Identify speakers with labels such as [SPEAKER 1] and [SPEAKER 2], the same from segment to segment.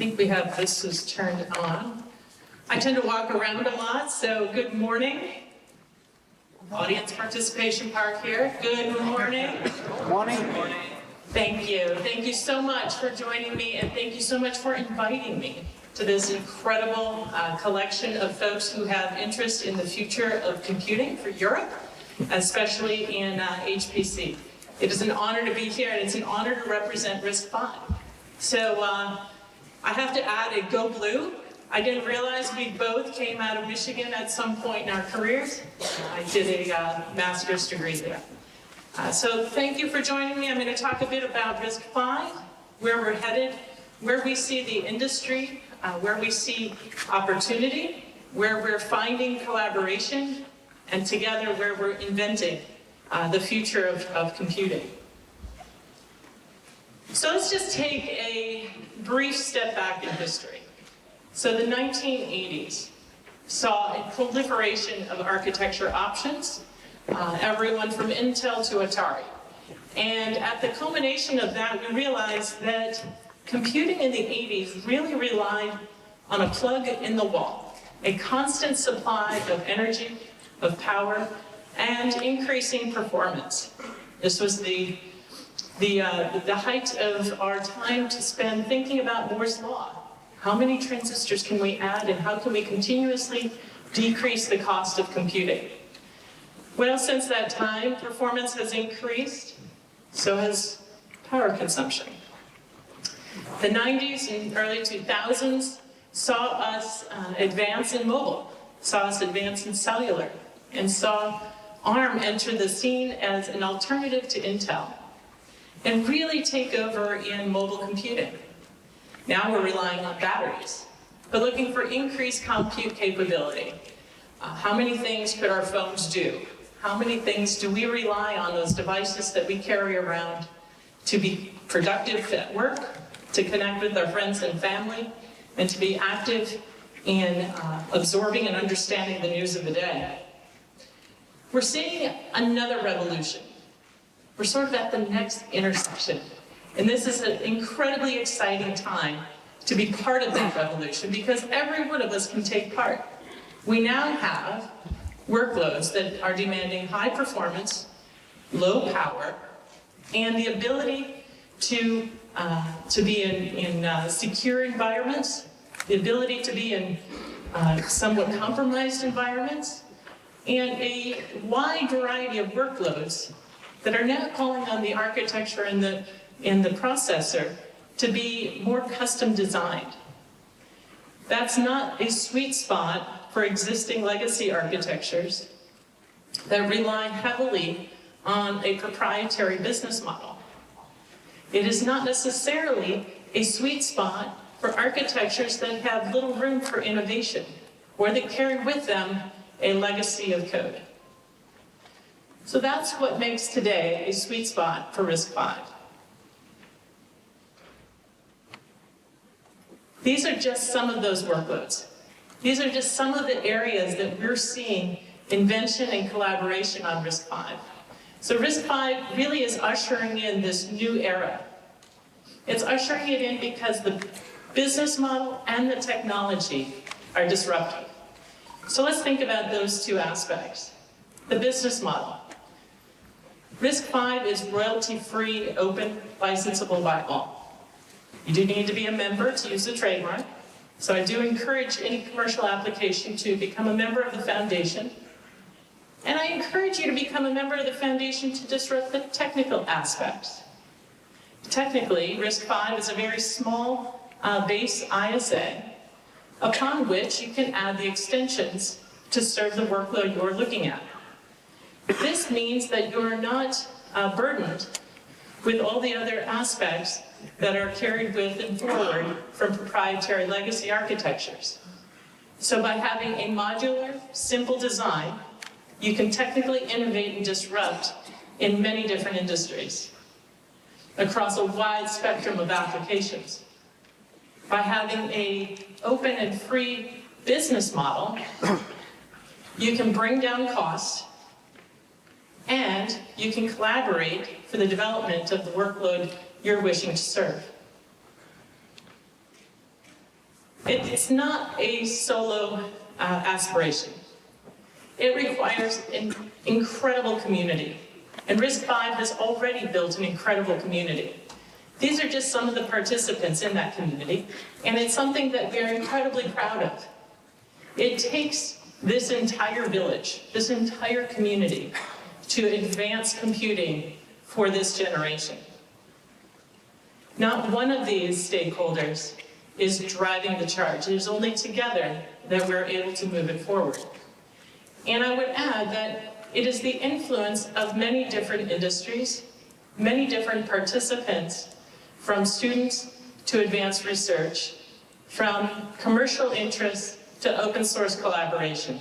[SPEAKER 1] think we have this is turned on. I tend to walk around a lot, so good morning. Audience participation park here. Good morning.
[SPEAKER 2] Morning.
[SPEAKER 1] Thank you. Thank you so much for joining me, and thank you so much for inviting me to this incredible collection of folks who have interest in the future of computing for Europe, especially in HPC. It is an honor to be here, and it's an honor to represent RISC-V. So I have to add a go blue. I didn't realize we both came out of Michigan at some point in our careers. I did a master's degree there. So thank you for joining me. I'm going to talk a bit about RISC-V, where we're headed, where we see the industry, where we see opportunity, where we're finding collaboration, and together where we're inventing the future of computing. So let's just take a brief step back in history. So the 1980s saw a proliferation of architecture options, everyone from Intel to Atari. And at the culmination of that, we realized that computing in the 80s really relied on a plug in the wall, a constant supply of energy, of power, and increasing performance. This was the height of our time to spend thinking about Moore's Law. How many transistors can we add, and how can we continuously decrease the cost of computing? Well, since that time, performance has increased, so has power consumption. The 90s and early 2000s saw us advance in mobile, saw us advance in cellular, and saw ARM enter the scene as an alternative to Intel, and really take over in mobile computing. Now we're relying on batteries, but looking for increased compute capability. How many things could our phones do? How many things do we rely on those devices that we carry around to be productive at work, to connect with our friends and family, and to be active in absorbing and understanding the news of the day? We're seeing another revolution. We're sort of at the next intersection. And this is an incredibly exciting time to be part of that revolution, because every one of us can take part. We now have workloads that are demanding high performance, low power, and the ability to be in secure environments, the ability to be in somewhat compromised environments, and a wide variety of workloads that are now calling on the architecture and the processor to be more custom designed. That's not a sweet spot for existing legacy architectures that rely heavily on a proprietary business model. It is not necessarily a sweet spot for architectures that have little room for innovation, or that carry with them a legacy of code. So that's what makes today a sweet spot for RISC-V. These are just some of those workloads. These are just some of the areas that we're seeing invention and collaboration on RISC-V. So RISC-V really is ushering in this new era. It's ushering it in because the business model and the technology are disruptive. So let's think about those two aspects. The business model. RISC-V is royalty-free, open, licensable by all. You do need to be a member to use the trademark, so I do encourage any commercial application to become a member of the foundation. And I encourage you to become a member of the foundation to disrupt the technical aspects. Technically, RISC-V is a very small base ISA, upon which you can add the extensions to serve the workload you're looking at. This means that you're not burdened with all the other aspects that are carried with and forward from proprietary legacy architectures. So by having a modular, simple design, you can technically innovate and disrupt in many different industries across a wide spectrum of applications. By having an open and free business model, you can bring down costs, and you can collaborate for the development of the workload you're wishing to serve. It's not a solo aspiration. It requires an incredible community. And RISC-V has already built an incredible community. These are just some of the participants in that community, and it's something that we are incredibly proud of. It takes this entire village, this entire community, to advance computing for this generation. Not one of these stakeholders is driving the charge. It is only together that we're able to move it forward. And I would add that it is the influence of many different industries, many different participants, from students to advanced research, from commercial interests to open source collaboration.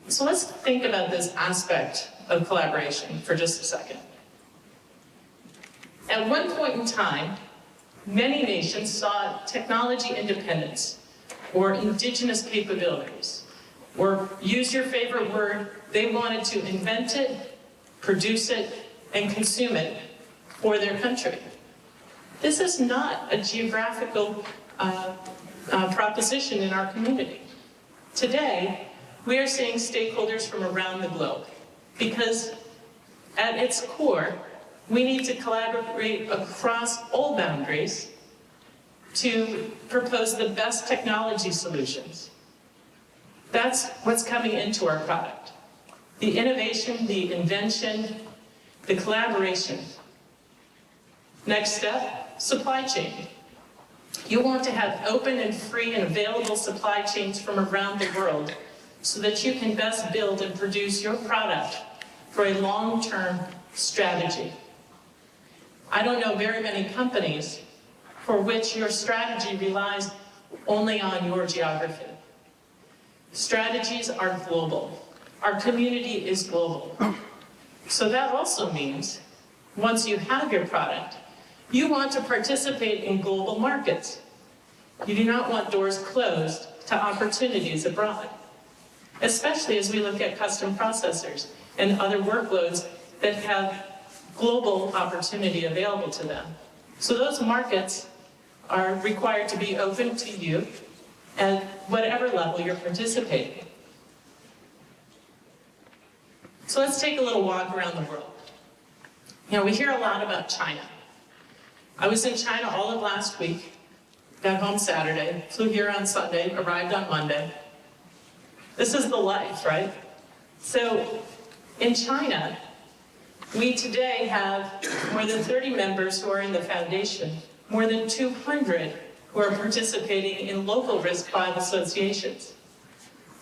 [SPEAKER 1] So let's think about this aspect of collaboration for just a second. At one point in time, many nations saw technology independence or indigenous capabilities, or use your favorite word, they wanted to invent it, produce it, and consume it for their country. This is not a geographical proposition in our community. Today, we are seeing stakeholders from around the globe because at its core, we need to collaborate across all boundaries to propose the best technology solutions. That's what's coming into our product. The innovation, the invention, the collaboration. Next step, supply chain. You want to have open and free and available supply chains from around the world so that you can best build and produce your product for a long-term strategy. I don't know very many companies for which your strategy relies only on your geography. Strategies are global. Our community is global. So that also means, once you have your product, you want to participate in global markets. You do not want doors closed to opportunities abroad, especially as we look at custom processors and other workloads that have global opportunity available to them. So those markets are required to be open to you at whatever level you're participating. So let's take a little walk around the world. You know, we hear a lot about China. I was in China all of last week, got home Saturday, flew here on Sunday, arrived on Monday. This is the life, right? So in China, we today have more than 30 members who are in the foundation, more than 200 who are participating in local RISC-V associations.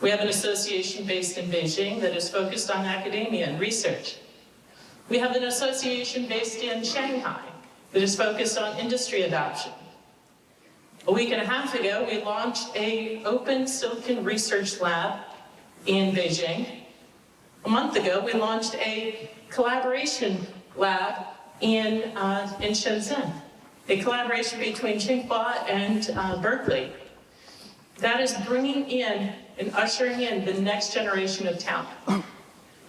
[SPEAKER 1] We have an association based in Beijing that is focused on academia and research. We have an association based in Shanghai that is focused on industry adoption. A week and a half ago, we launched an open silicon research lab in Beijing. A month ago, we launched a collaboration lab in Shenzhen, a collaboration between Tsinghua and Berkeley. That is bringing in and ushering in the next generation of talent.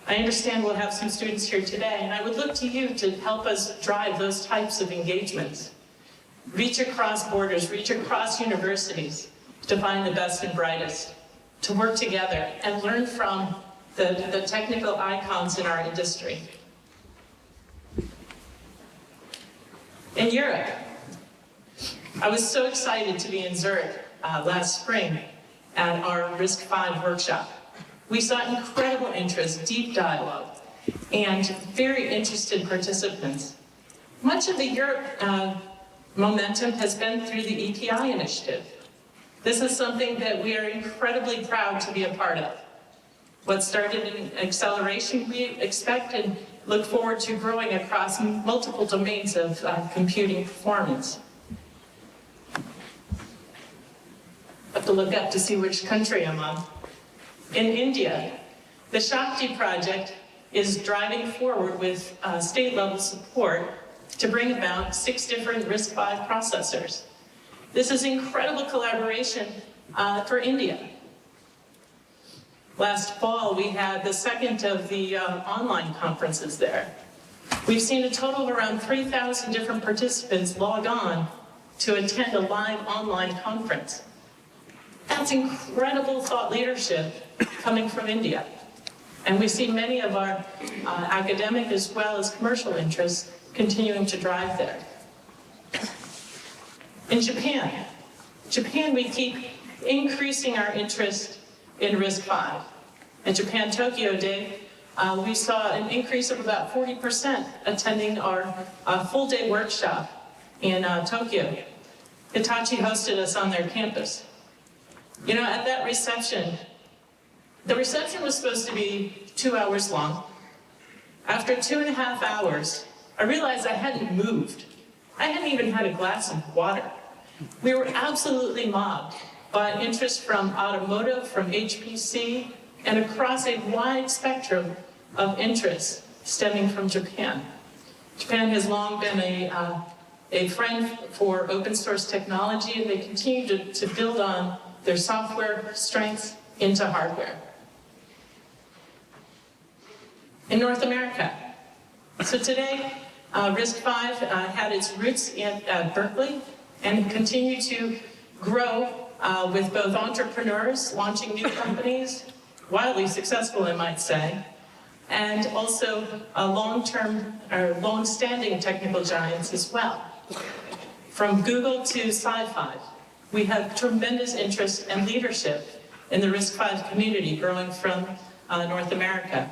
[SPEAKER 1] I understand we'll have some students here today, and I would look to you to help us drive those types of engagements. Reach across borders, reach across universities to find the best and brightest, to work together and learn from the technical icons in our industry. In Europe, I was so excited to be in Zurich last spring at our RISC-V workshop. We saw incredible interest, deep dialogue, and very interested participants. Much of the Europe momentum has been through the EPI initiative. This is something that we are incredibly proud to be a part of. What started in acceleration, we expect and look forward to growing across multiple domains of computing performance. I have to look up to see which country I'm on. In India, the Shakti project is driving forward with state-level support to bring about 6 different RISC-V processors. This is incredible collaboration for India. Last fall, we had the second of the online conferences there. We've seen a total of around 3,000 different participants log on to attend a live online conference. That's incredible thought leadership coming from India. And we see many of our academic as well as commercial interests continuing to drive there. In Japan, we keep increasing our interest in RISC-V. At Japan Tokyo Day, we saw an increase of about 40% attending our full-day workshop in Tokyo. Hitachi hosted us on their campus. You know, at that reception, the reception was supposed to be 2 hours long. After 2.5 hours, I realized I hadn't moved. I hadn't even had a glass of water. We were absolutely mobbed by interest from automotive, from HPC, and across a wide spectrum of interests stemming from Japan. Japan has long been a friend for open source technology, and they continue to build on their software strengths into hardware. In North America, so today, RISC-V had its roots at Berkeley and continue to grow with both entrepreneurs launching new companies, wildly successful, I might say, and also long-standing technical giants as well. From Google to Sci-Fi, we have tremendous interest and leadership in the RISC-V community growing from North America.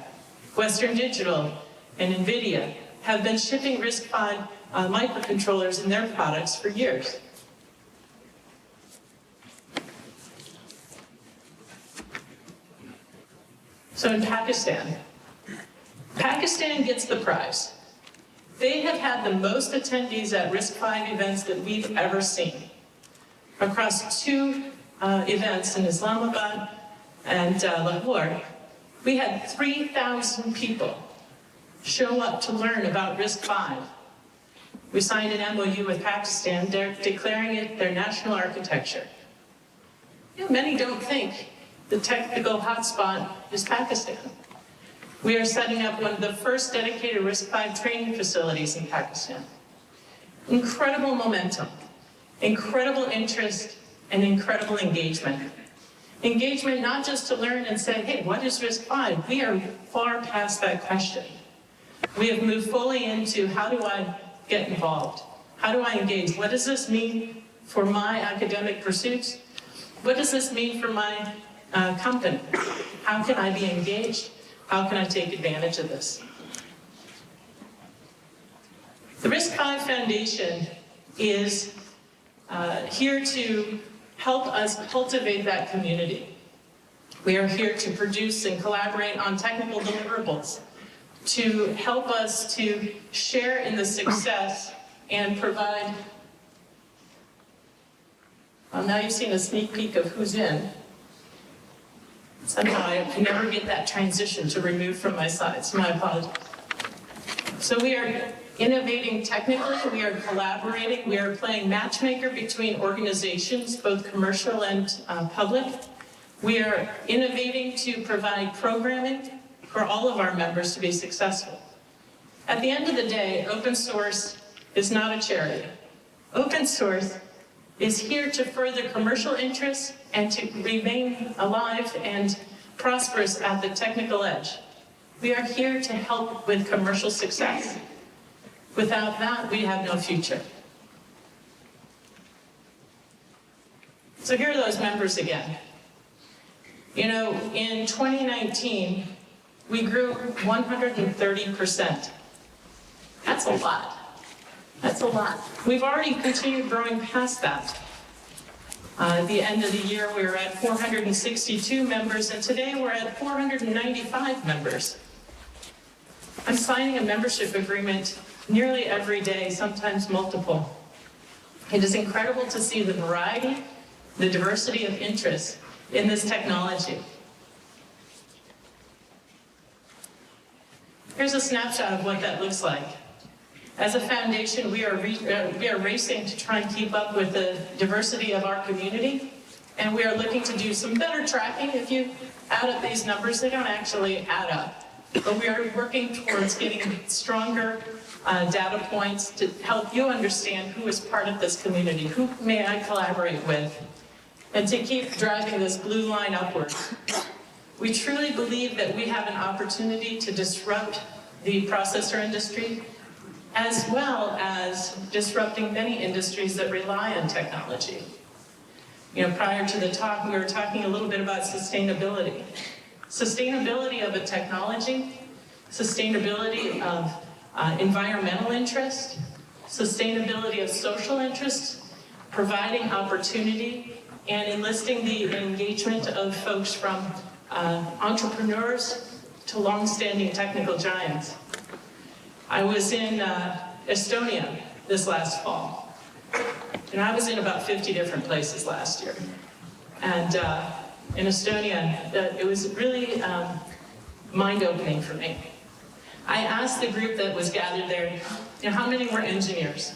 [SPEAKER 1] Western Digital and NVIDIA have been shipping RISC-V microcontrollers in their products for years. So in Pakistan gets the prize. They have had the most attendees at RISC-V events that we've ever seen. Across 2 events in Islamabad and Lahore, we had 3,000 people show up to learn about RISC-V. We signed an MOU with Pakistan, declaring it their national architecture. You know, many don't think the technical hotspot is Pakistan. We are setting up one of the first dedicated RISC-V training facilities in Pakistan. Incredible momentum, incredible interest, and incredible engagement. Engagement not just to learn and say, hey, what is RISC-V? We are far past that question. We have moved fully into how do I get involved? How do I engage? What does this mean for my academic pursuits? What does this mean for my company? How can I be engaged? How can I take advantage of this? The RISCV Foundation is here to help us cultivate that community. We are here to produce and collaborate on technical deliverables, to help us to share in the success and provide, well, now you've seen a sneak peek of who's in. Somehow I can never get that transition to remove from my slides, my apologies. So we are innovating technically, we are collaborating, we are playing matchmaker between organizations, both commercial and public. We are innovating to provide programming for all of our members to be successful. At the end of the day, open source is not a charity. Open source is here to further commercial interests and to remain alive and prosperous at the technical edge. We are here to help with commercial success. Without that, we have no future. So here are those members again. You know, in 2019, we grew 130%. That's a lot. That's a lot. We've already continued growing past that. At the end of the year, we were at 462 members, and today we're at 495 members. I'm signing a membership agreement nearly every day, sometimes multiple. It is incredible to see the variety, the diversity of interest in this technology. Here's a snapshot of what that looks like. As a foundation, we are racing to try and keep up with the diversity of our community, and we are looking to do some better tracking. If you add up these numbers, they don't actually add up. but we are working towards getting stronger data points to help you understand who is part of this community, who may I collaborate with, and to keep driving this blue line upward. We truly believe that we have an opportunity to disrupt the processor industry, as well as disrupting many industries that rely on technology. You know, prior to the talk, we were talking a little bit about sustainability. Sustainability of a technology, sustainability of environmental interest, sustainability of social interest, providing opportunity, and enlisting the engagement of folks from entrepreneurs to long-standing technical giants. I was in Estonia this last fall, and I was in about 50 different places last year. And in Estonia, it was really mind-opening for me. I asked the group that was gathered there, you know, how many were engineers?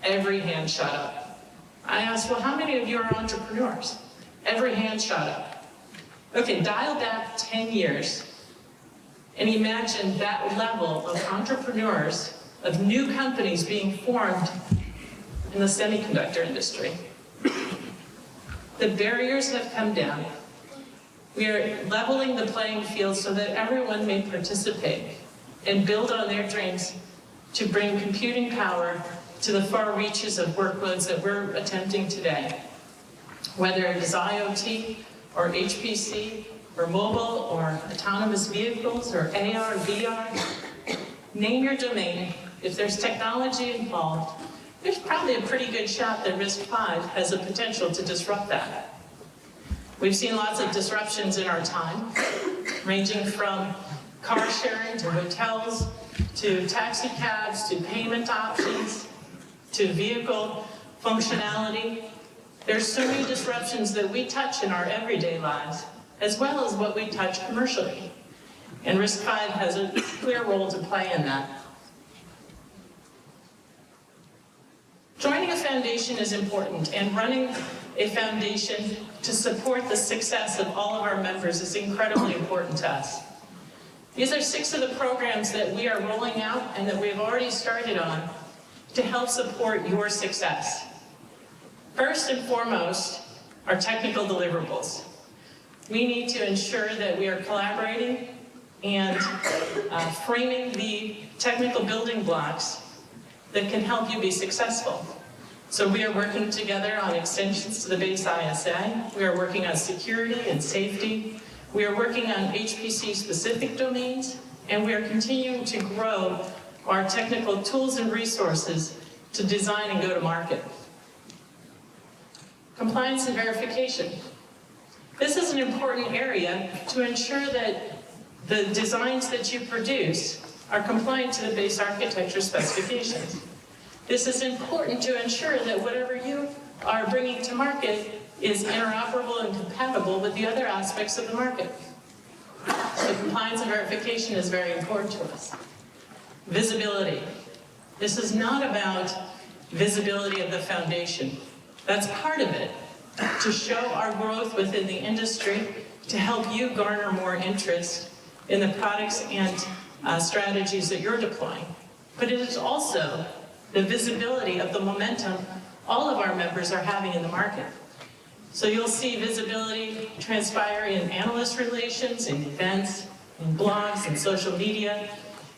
[SPEAKER 1] Every hand shot up. I asked, well, how many of you are entrepreneurs? Every hand shot up. Okay, dial back 10 years and imagine that level of entrepreneurs, of new companies being formed in the semiconductor industry. The barriers have come down. We are leveling the playing field so that everyone may participate and build on their dreams to bring computing power to the far reaches of workloads that we're attempting today. Whether it is IoT, or HPC, or mobile, or autonomous vehicles, or AR, VR. Name your domain. If there's technology involved, there's probably a pretty good shot that RISC-V has the potential to disrupt that. We've seen lots of disruptions in our time, ranging from car sharing to hotels, to taxi cabs, to payment options, to vehicle functionality. There's so many disruptions that we touch in our everyday lives, as well as what we touch commercially. And RISC-V has a clear role to play in that. Joining a foundation is important, and running a foundation to support the success of all of our members is incredibly important to us. These are 6 of the programs that we are rolling out and that we've already started on to help support your success. First and foremost are technical deliverables. We need to ensure that we are collaborating and framing the technical building blocks that can help you be successful. So we are working together on extensions to the base ISA. We are working on security and safety. We are working on HPC-specific domains, and we are continuing to grow our technical tools and resources to design and go to market. Compliance and verification. This is an important area to ensure that the designs that you produce are compliant to the base architecture specifications. This is important to ensure that whatever you are bringing to market is interoperable and compatible with the other aspects of the market. So compliance and verification is very important to us. Visibility. This is not about visibility of the foundation. That's part of it, to show our growth within the industry, to help you garner more interest in the products and strategies that you're deploying. But it is also the visibility of the momentum all of our members are having in the market. So you'll see visibility transpire in analyst relations, in events, in blogs, in social media,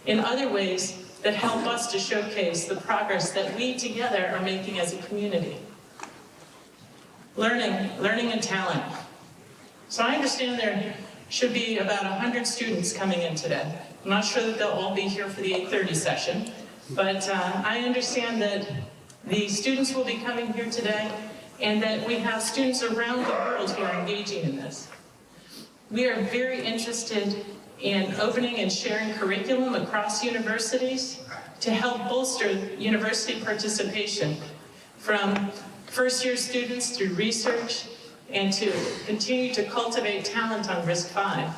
[SPEAKER 1] in other ways that help us to showcase the progress that we together are making as a community. Learning and talent. So I understand there should be about 100 students coming in today. I'm not sure that they'll all be here for the 8:30 session, but I understand that the students will be coming here today and that we have students around the world who are engaging in this. We are very interested in opening and sharing curriculum across universities to help bolster university participation from first-year students through research and to continue to cultivate talent on RISC-V.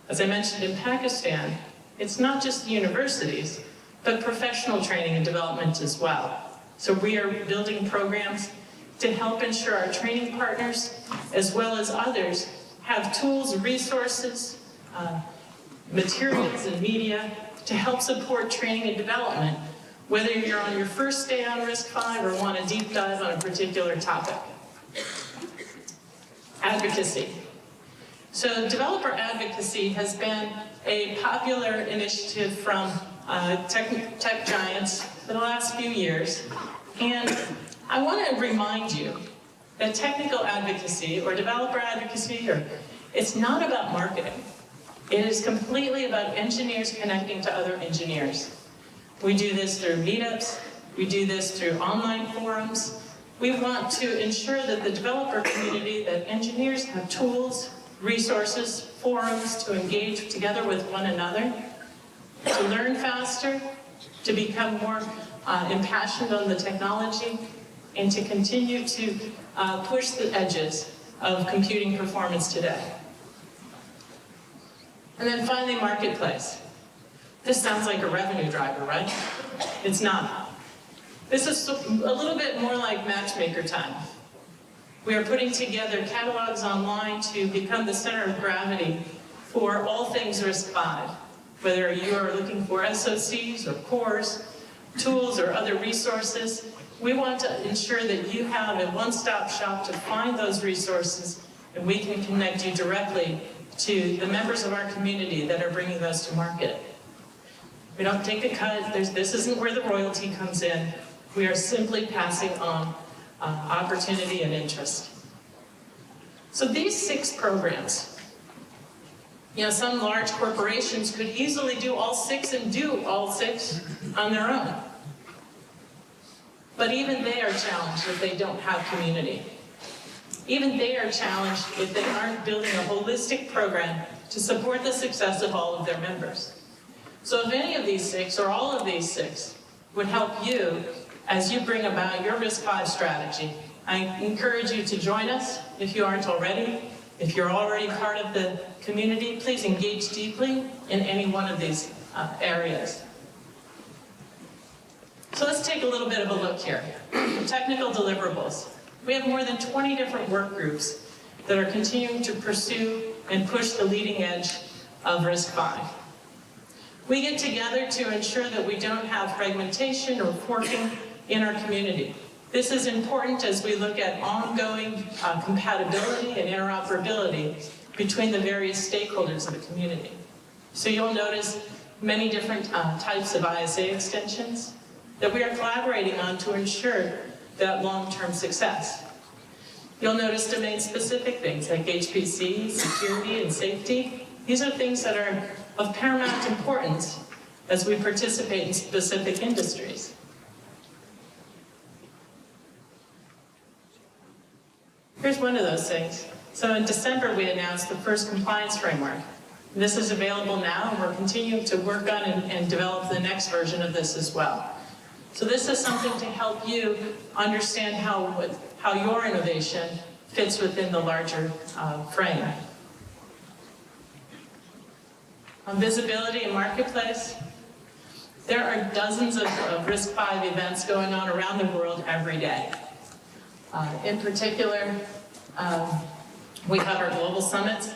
[SPEAKER 1] As I mentioned in Pakistan, it's not just the universities, but professional training and development as well. So we are building programs to help ensure our training partners, as well as others, have tools, resources, materials and media to help support training and development, whether you're on your first day on RISC-V or want a deep dive on a particular topic. Advocacy. So developer advocacy has been a popular initiative from tech giants for the last few years. And I want to remind you that technical advocacy or developer advocacy, it's not about marketing. It is completely about engineers connecting to other engineers. We do this through meetups. We do this through online forums. We want to ensure that the developer community, that engineers have tools, resources, forums to engage together with one another, to learn faster, to become more impassioned on the technology, and to continue to push the edges of computing performance today. And then finally, marketplace. This sounds like a revenue driver, right? It's not. This is a little bit more like matchmaker time. We are putting together catalogs online to become the center of gravity for all things RISC-V, whether you are looking for SOCs or cores, tools or other resources. We want to ensure that you have a one-stop shop to find those resources, and we can connect you directly to the members of our community that are bringing those to market. We don't take a cut. This isn't where the royalty comes in. We are simply passing on opportunity and interest. So these 6 programs, some large corporations could easily do all 6 and do all 6 on their own. But even they are challenged if they don't have community. Even they are challenged if they aren't building a holistic program to support the success of all of their members. So if any of these 6 or all of these 6 would help you as you bring about your RISC-V strategy, I encourage you to join us if you aren't already. If you're already part of the community, please engage deeply in any one of these areas. So let's take a little bit of a look here. Technical deliverables. We have more than 20 different work groups that are continuing to pursue and push the leading edge of RISC-V. We get together to ensure that we don't have fragmentation or forking in our community. This is important as we look at ongoing compatibility and interoperability between the various stakeholders of the community. So you'll notice many different types of ISA extensions that we are collaborating on to ensure that long-term success. You'll notice domain-specific things like HPC, security, and safety. These are things that are of paramount importance as we participate in specific industries. Here's one of those things. So in December, we announced the first compliance framework. This is available now, and we're continuing to work on and develop the next version of this as well. So this is something to help you understand how your innovation fits within the larger frame. On visibility and marketplace, there are dozens of RISC-V events going on around the world every day. In particular, we have our global summits.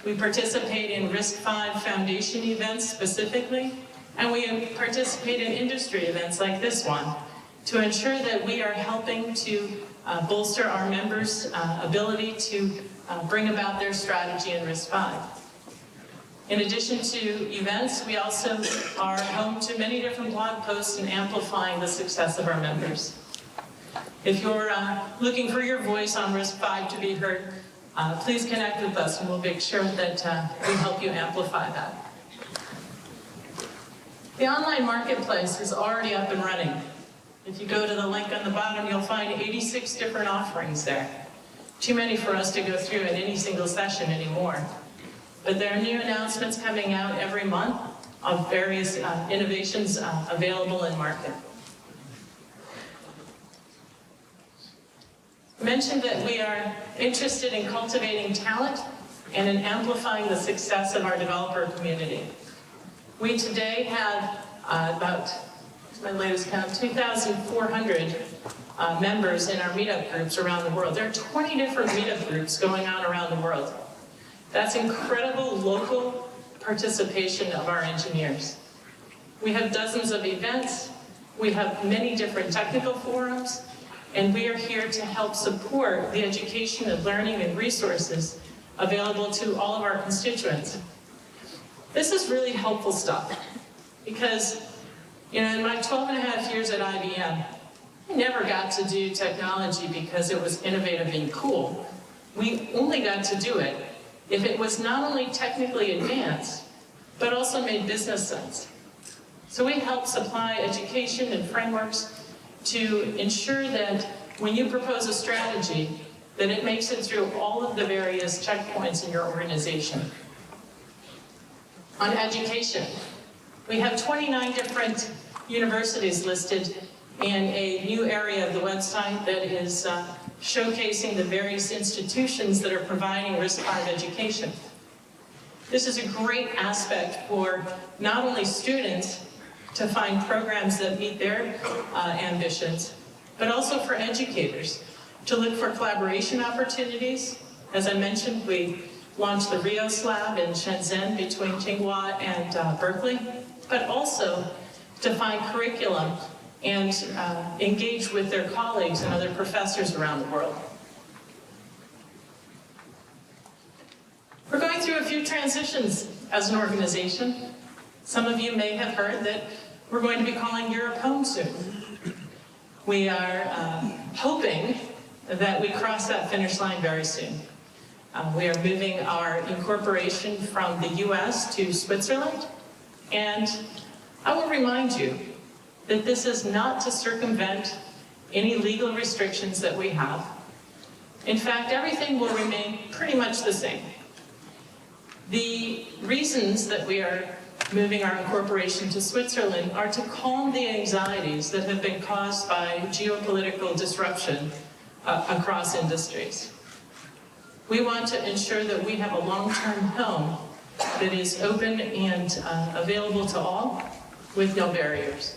[SPEAKER 1] We participate in RISCV Foundation events specifically, and we participate in industry events like this one to ensure that we are helping to bolster our members' ability to bring about their strategy in RISC-V. In addition to events, we also are home to many different blog posts and amplifying the success of our members. If you're looking for your voice on RISC-V to be heard, please connect with us and we'll make sure that we help you amplify that. The online marketplace is already up and running. If you go to the link on the bottom, you'll find 86 different offerings there. Too many for us to go through in any single session anymore. But there are new announcements coming out every month of various innovations available in market. I mentioned that we are interested in cultivating talent and in amplifying the success of our developer community. We today have about, my latest count, 2,400 members in our meetup groups around the world. There are 20 different meetup groups going on around the world. That's incredible local participation of our engineers. We have dozens of events, we have many different technical forums, and we are here to help support the education and learning and resources available to all of our constituents. This is really helpful stuff because, in my 12 and a half years at IBM, I never got to do technology because it was innovative and cool. We only got to do it if it was not only technically advanced, but also made business sense. So we help supply education and frameworks to ensure that when you propose a strategy, that it makes it through all of the various checkpoints in your organization. On education, we have 29 different universities listed in a new area of the website that is showcasing the various institutions that are providing RISC-V education. This is a great aspect for not only students to find programs that meet their ambitions, but also for educators to look for collaboration opportunities. As I mentioned, we launched the RIOS Lab in Shenzhen between Tsinghua and Berkeley, but also to find curriculum and engage with their colleagues and other professors around the world. We're going through a few transitions as an organization. Some of you may have heard that we're going to be calling Europe home soon. We are hoping that we cross that finish line very soon. We are moving our incorporation from the US to Switzerland, and I will remind you that this is not to circumvent any legal restrictions that we have. In fact, everything will remain pretty much the same. The reasons that we are moving our incorporation to Switzerland are to calm the anxieties that have been caused by geopolitical disruption across industries. We want to ensure that we have a long-term home that is open and available to all with no barriers.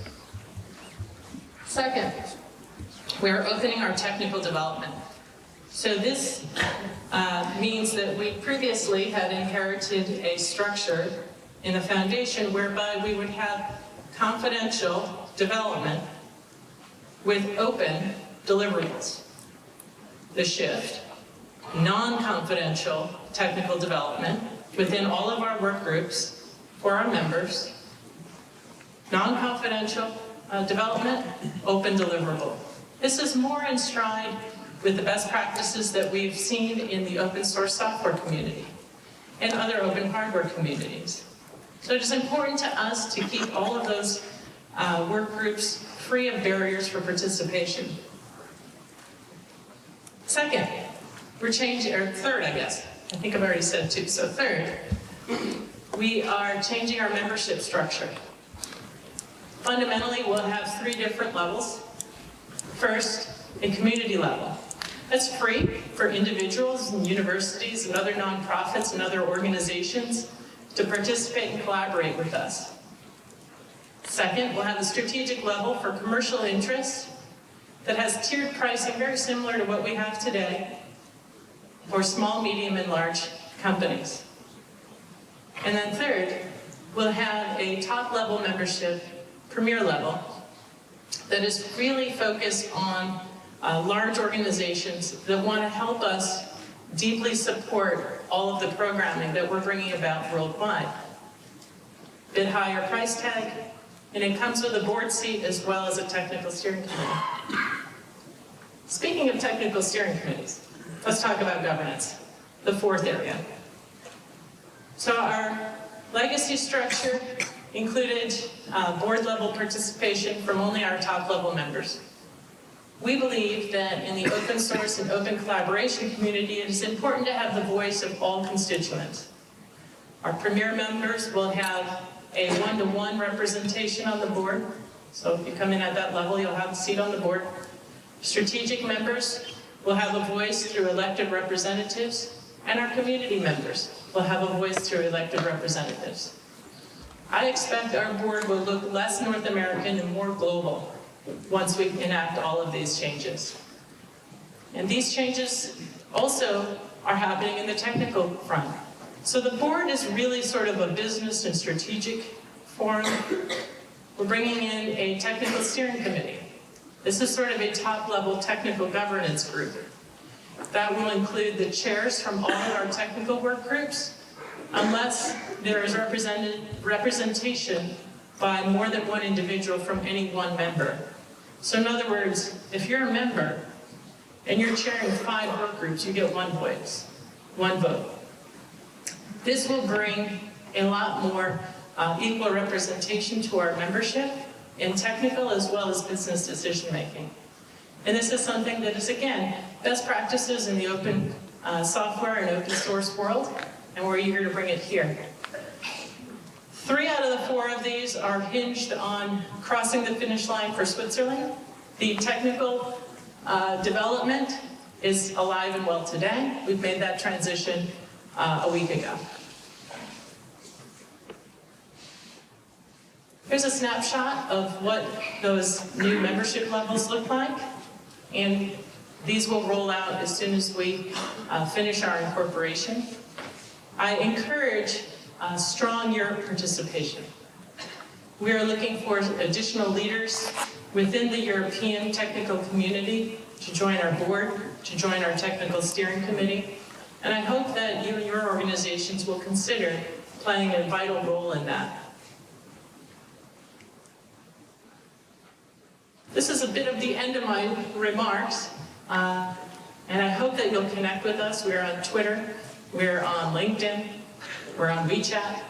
[SPEAKER 1] Second, we are opening our technical development. So this means that we previously had inherited a structure in the foundation whereby we would have confidential development with open deliverables. The shift, non-confidential technical development within all of our work groups for our members, non-confidential development, open deliverable. This is more in stride with the best practices that we've seen in the open source software community and other open hardware communities. So it is important to us to keep all of those work groups free of barriers for participation. Second, we're changing, or third, I guess. I think I've already said two. So third, we are changing our membership structure. Fundamentally, we'll have 3 different levels. First, a community level. That's free for individuals and universities and other nonprofits and other organizations to participate and collaborate with us. Second, we'll have a strategic level for commercial interests that has tiered pricing very similar to what we have today for small, medium, and large companies. And then third, we'll have a top-level membership, premier level, that is really focused on large organizations that want to help us deeply support all of the programming that we're bringing about worldwide. Bit higher price tag, and it comes with a board seat as well as a technical steering committee. Speaking of technical steering committees, let's talk about governance, the 4th area. So our legacy structure included board-level participation from only our top-level members. We believe that in the open source and open collaboration community, it is important to have the voice of all constituents. Our premier members will have a 1-to-1 representation on the board. So if you come in at that level, you'll have a seat on the board. Strategic members will have a voice through elected representatives, and our community members will have a voice through elected representatives. I expect our board will look less North American and more global once we enact all of these changes. And these changes also are happening in the technical front. So the board is really sort of a business and strategic forum. We're bringing in a technical steering committee. This is sort of a top-level technical governance group. That will include the chairs from all of our technical work groups, unless there is representation by more than one individual from any one member. So in other words, if you're a member and you're chairing 5 work groups, you get one vote. This will bring a lot more equal representation to our membership in technical as well as business decision making. And this is something that is, again, best practices in the open software and open source world, and we're eager to bring it here. 3 out of the 4 of these are hinged on crossing the finish line for Switzerland. The technical development is alive and well today. We've made that transition a week ago. Here's a snapshot of what those new membership levels look like, and these will roll out as soon as we finish our incorporation. I encourage strong Europe participation. We are looking for additional leaders within the European technical community to join our board, to join our technical steering committee, and I hope that you and your organizations will consider playing a vital role in that. This is a bit of the end of my remarks, and I hope that you'll connect with us. We're on Twitter, we're on LinkedIn, we're on WeChat,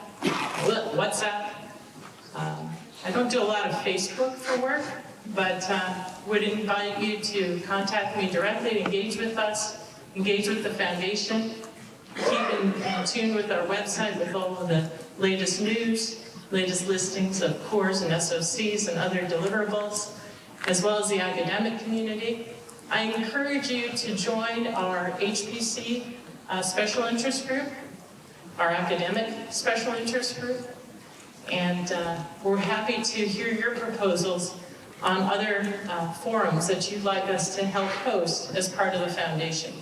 [SPEAKER 1] WhatsApp. I don't do a lot of Facebook for work, but would invite you to contact me directly, engage with us, engage with the foundation, keep in tune with our website with all of the latest news, latest listings of cores and SOCs and other deliverables, as well as the academic community. I encourage you to join our HPC special interest group, our academic special interest group, and we're happy to hear your proposals on other forums that you'd like us to help host as part of the foundation.